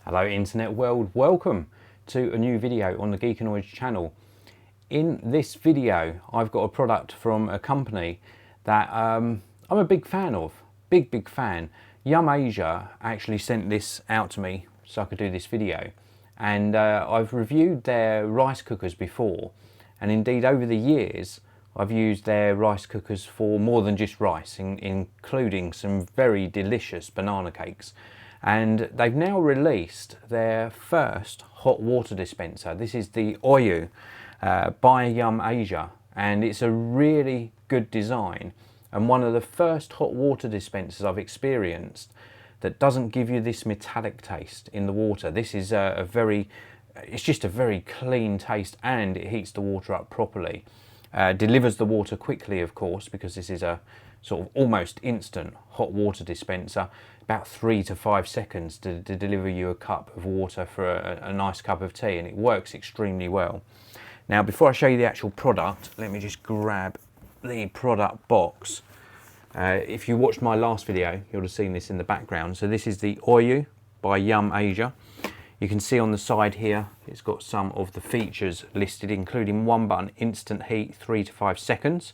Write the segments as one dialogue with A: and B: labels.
A: Hello internet world, welcome to a new video on the Geekanoids channel. In this video I've got a product from a company that I'm a big fan of, big fan. Yum Asia actually sent this out to me so I could do this video, and I've reviewed their rice cookers before, and indeed over the years I've used their rice cookers for more than just rice, including some very delicious banana cakes. And they've now released their first hot water dispenser. This is the Oyu by Yum Asia, and it's a really good design and one of the first hot water dispensers I've experienced that doesn't give you this metallic taste in the water. This is it's just a very clean taste, and it heats the water up properly. Delivers the water quickly, of course, because this is a sort of almost instant hot water dispenser. About 3 to 5 seconds to deliver you a cup of water for a nice cup of tea, and it works extremely well. Now, before I show you the actual product, let me just grab the product box. If you watched my last video, you'll have seen this in the background. So this is the Oyu by Yum Asia. You can see on the side here, it's got some of the features listed, including one button, instant heat, 3 to 5 seconds.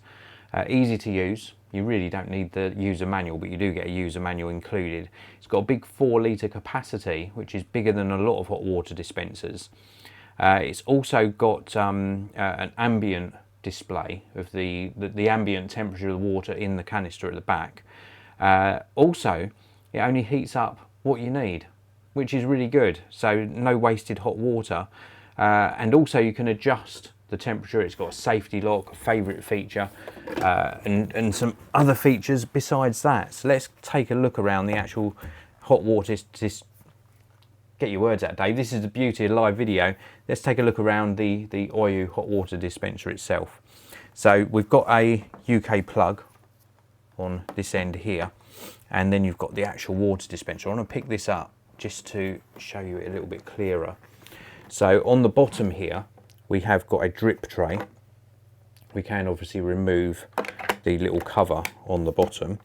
A: Easy to use. You really don't need the user manual, but you do get a user manual included. It's got a big 4-litre capacity, which is bigger than a lot of hot water dispensers. It's also got an ambient display of the ambient temperature of the water in the canister at the back. Also, it only heats up what you need, which is really good. So no wasted hot water. And also you can adjust the temperature. It's got a safety lock, a favourite feature, and some other features besides that. So let's take a look around the actual hot water. Get your words out, Dave. This is the beauty of live video. Let's take a look around the Oyu hot water dispenser itself. So we've got a UK plug on this end here, and then you've got the actual water dispenser. I want to pick this up just to show you it a little bit clearer. So on the bottom here, we have got a drip tray. We can obviously remove the little cover on the bottom.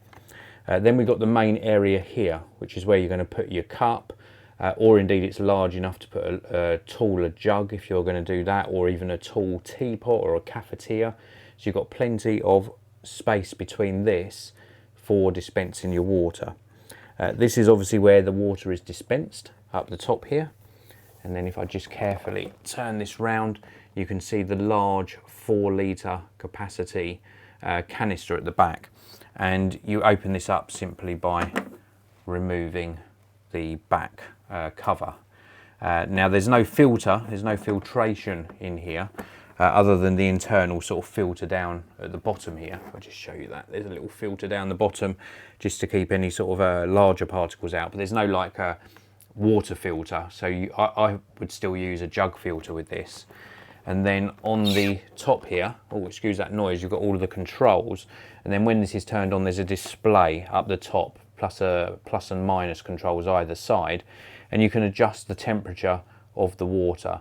A: Then we've got the main area here, which is where you're going to put your cup, or indeed it's large enough to put a taller jug if you're going to do that, or even a tall teapot or a cafetiere. So you've got plenty of space between this for dispensing your water. This is obviously where the water is dispensed, up the top here. And then if I just carefully turn this round, you can see the large 4-litre capacity canister at the back. And you open this up simply by removing the back cover. Now there's no filter, there's no filtration in here, other than the internal sort of filter down at the bottom here. I'll just show you that. There's a little filter down the bottom just to keep any sort of larger particles out, but there's no like water filter, so I would still use a jug filter with this. And then on the top here, oh excuse that noise, you've got all of the controls, and then when this is turned on there's a display up the top, plus and minus controls either side, and you can adjust the temperature of the water.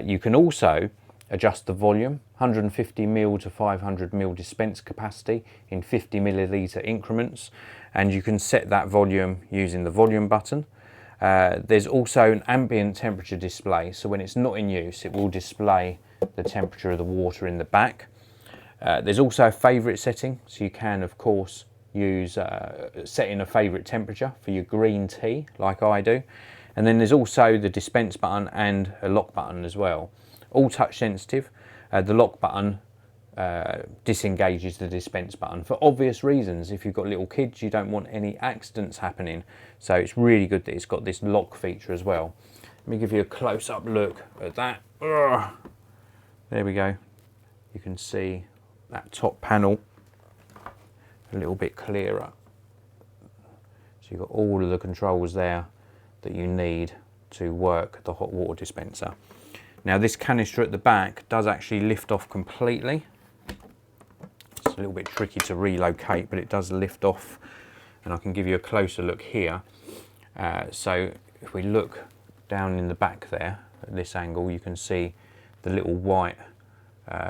A: You can also adjust the volume, 150 ml to 500 ml dispense capacity in 50 milliliter increments, and you can set that volume using the volume button. There's also an ambient temperature display, so when it's not in use it will display the temperature of the water in the back. There's also a favourite setting, so you can of course use setting a favourite temperature for your green tea like I do. And then there's also the dispense button and a lock button as well, all touch sensitive. The lock button disengages the dispense button for obvious reasons. If you've got little kids, you don't want any accidents happening, so it's really good that it's got this lock feature as well. Let me give you a close-up look at that. There we go. You can see that top panel a little bit clearer. So you've got all of the controls there that you need to work the hot water dispenser. Now this canister at the back does actually lift off completely. It's a little bit tricky to relocate, but it does lift off, and I can give you a closer look here. So if we look down in the back there at this angle, you can see the little white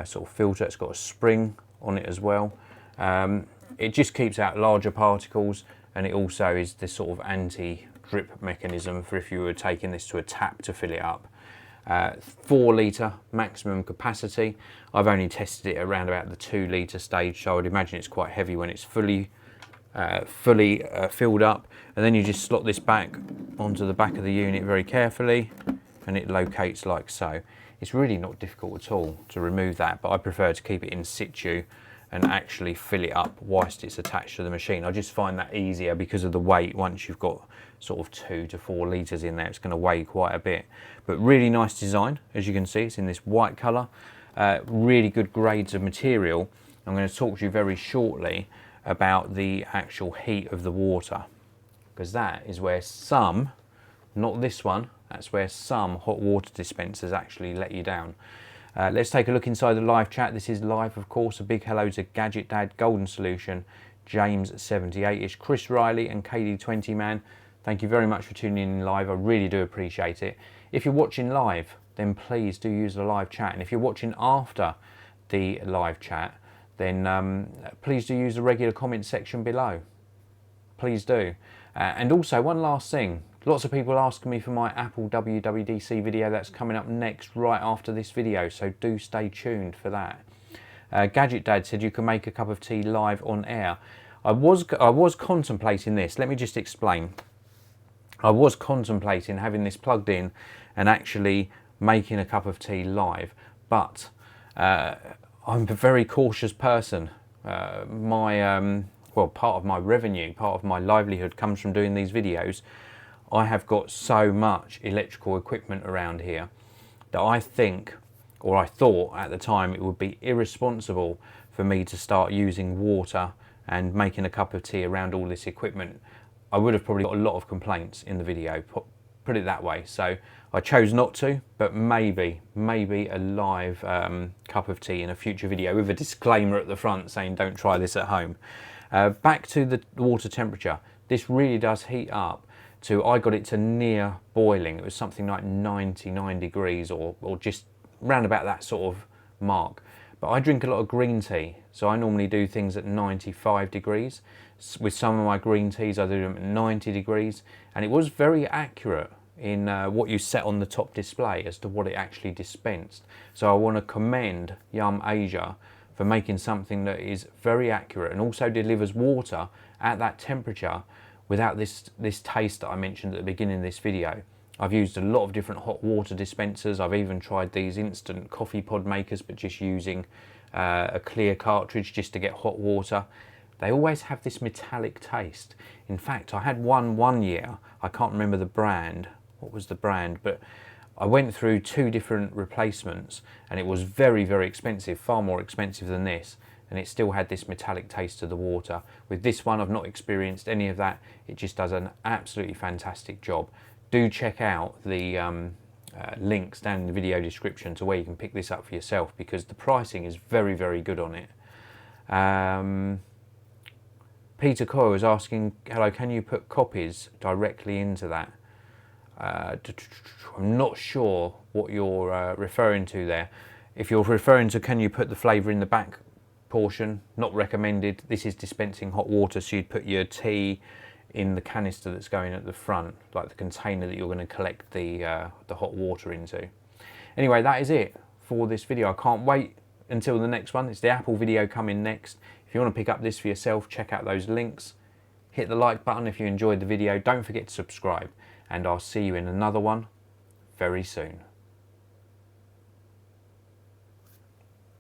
A: sort of filter. It's got a spring on it as well. It just keeps out larger particles, and it also is this sort of anti drip mechanism for if you were taking this to a tap to fill it up. 4 litre maximum capacity. I've only tested it around about the 2 litre stage, so I would imagine it's quite heavy when it's fully filled up. And then you just slot this back onto the back of the unit very carefully, and it locates like so. It's really not difficult at all to remove that, but I prefer to keep it in situ and actually fill it up whilst it's attached to the machine. I just find that easier because of the weight. Once you've got sort of 2 to 4 litres in there, it's going to weigh quite a bit. But really nice design, as you can see. It's in this white colour. Really good grades of material. I'm going to talk to you very shortly about the actual heat of the water, because that is where some, not this one, that's where some hot water dispensers actually let you down. Let's take a look inside the live chat. This is live, of course. A big hello to Gadget Dad, Golden Solution, James78ish, Chris Riley and KD20 Man. Thank you very much for tuning in live. I really do appreciate it. If you're watching live, then please do use the live chat. And if you're watching after the live chat, then please do use the regular comment section below. Please do. And also, one last thing. Lots of people asking me for my Apple WWDC video. That's coming up next, right after this video, so do stay tuned for that. Gadget Dad said you can make a cup of tea live on air. I was contemplating this. Let me just explain. I was contemplating having this plugged in and actually making a cup of tea live, but I'm a very cautious person. Well, part of my revenue, part of my livelihood comes from doing these videos. I have got so much electrical equipment around here that I think, or I thought at the time, it would be irresponsible for me to start using water and making a cup of tea around all this equipment. I would have probably got a lot of complaints in the video, put it that way. So I chose not to, but maybe a live cup of tea in a future video with a disclaimer at the front saying don't try this at home. Back to the water temperature. This really does heat up to, I got it to near boiling. It was something like 99 degrees or just round about that sort of mark. But I drink a lot of green tea, so I normally do things at 95 degrees. With some of my green teas, I do them at 90 degrees, and it was very accurate in what you set on the top display as to what it actually dispensed. So I want to commend Yum Asia for making something that is very accurate and also delivers water at that temperature without this taste that I mentioned at the beginning of this video. I've used a lot of different hot water dispensers. I've even tried these instant coffee pod makers, but just using a clear cartridge just to get hot water. They always have this metallic taste. In fact, I had one year, I can't remember the brand, what was the brand, but I went through 2 different replacements and it was very, very expensive, far more expensive than this, and it still had this metallic taste to the water. With this one, I've not experienced any of that. It just does an absolutely fantastic job. Do check out the links down in the video description to where you can pick this up for yourself, because the pricing is very, very good on it. Peter Coyle is asking, hello, can you put copies directly into that? I'm not sure what you're referring to there. If you're referring to can you put the flavour in the back portion, not recommended. This is dispensing hot water, so you'd put your tea in the canister that's going at the front, like the container that you're going to collect the hot water into. Anyway, that is it for this video. I can't wait until the next one. It's the Apple video coming next. If you want to pick up this for yourself, check out those links. Hit the like button if you enjoyed the video. Don't forget to subscribe, and I'll see you in another one very soon.